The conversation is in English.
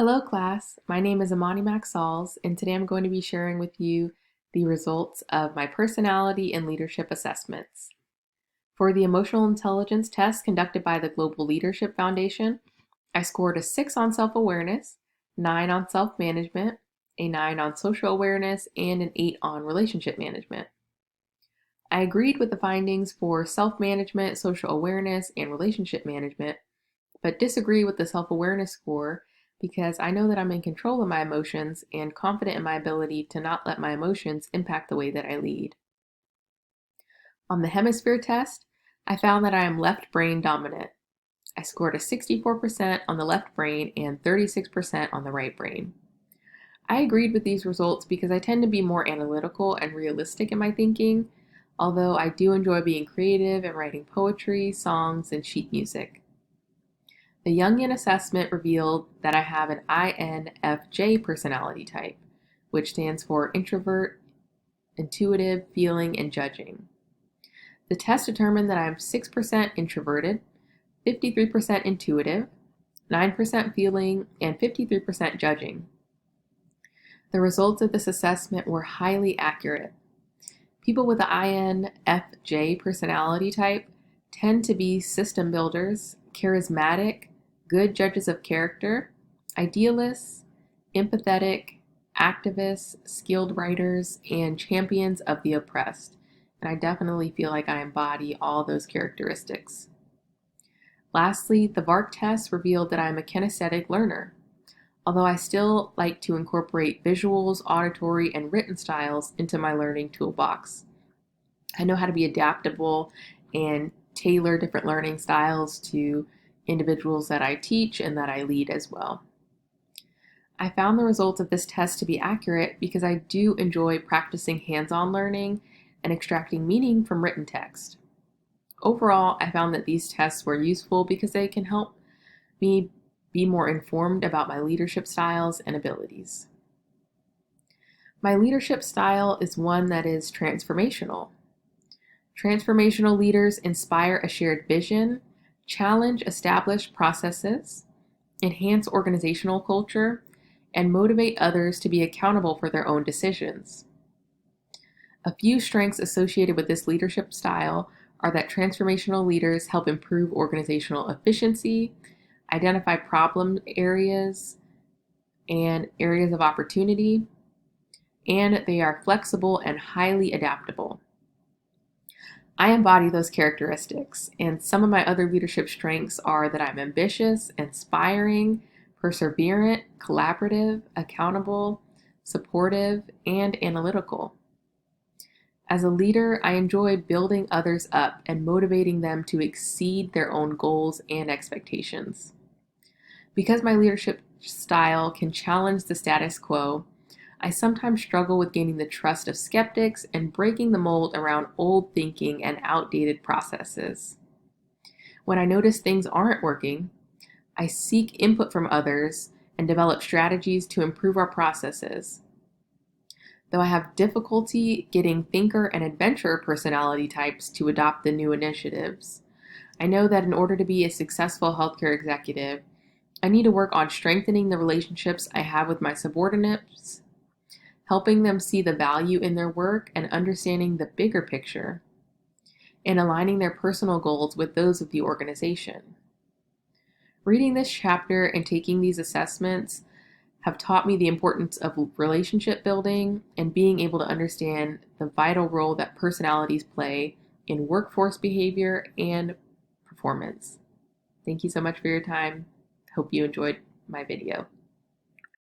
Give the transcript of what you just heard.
Hello class, my name is Amani Maxalls, and today I'm going to be sharing with you the results of my personality and leadership assessments. For the emotional intelligence test conducted by the Global Leadership Foundation, I scored a 6 on self-awareness, 9 on self-management, a 9 on social awareness, and an 8 on relationship management. I agreed with the findings for self-management, social awareness, and relationship management, but disagree with the self-awareness score because I know that I'm in control of my emotions and confident in my ability to not let my emotions impact the way that I lead. On the hemisphere test, I found that I am left brain dominant. I scored a 64% on the left brain and 36% on the right brain. I agreed with these results because I tend to be more analytical and realistic in my thinking, although I do enjoy being creative and writing poetry, songs, and sheet music. The Jungian assessment revealed that I have an INFJ personality type, which stands for introvert, intuitive, feeling, and judging. The test determined that I am 6% introverted, 53% intuitive, 9% feeling, and 53% judging. The results of this assessment were highly accurate. People with the INFJ personality type tend to be system builders, charismatic, good judges of character, idealists, empathetic, activists, skilled writers, and champions of the oppressed. And I definitely feel like I embody all those characteristics. Lastly, the VARK test revealed that I'm a kinesthetic learner. Although I still like to incorporate visuals, auditory, and written styles into my learning toolbox. I know how to be adaptable and tailor different learning styles to individuals that I teach and that I lead as well. I found the results of this test to be accurate because I do enjoy practicing hands-on learning and extracting meaning from written text. Overall, I found that these tests were useful because they can help me be more informed about my leadership styles and abilities. My leadership style is one that is transformational. Transformational leaders inspire a shared vision, challenge established processes, enhance organizational culture, and motivate others to be accountable for their own decisions. A few strengths associated with this leadership style are that transformational leaders help improve organizational efficiency, identify problem areas and areas of opportunity, and they are flexible and highly adaptable. I embody those characteristics, and some of my other leadership strengths are that I'm ambitious, inspiring, perseverant, collaborative, accountable, supportive, and analytical. As a leader, I enjoy building others up and motivating them to exceed their own goals and expectations. Because my leadership style can challenge the status quo, I sometimes struggle with gaining the trust of skeptics and breaking the mold around old thinking and outdated processes. When I notice things aren't working, I seek input from others and develop strategies to improve our processes. Though I have difficulty getting thinker and adventurer personality types to adopt the new initiatives, I know that in order to be a successful healthcare executive, I need to work on strengthening the relationships I have with my subordinates, helping them see the value in their work and understanding the bigger picture, and aligning their personal goals with those of the organization. Reading this chapter and taking these assessments have taught me the importance of relationship building and being able to understand the vital role that personalities play in workforce behavior and performance. Thank you so much for your time. Hope you enjoyed my video.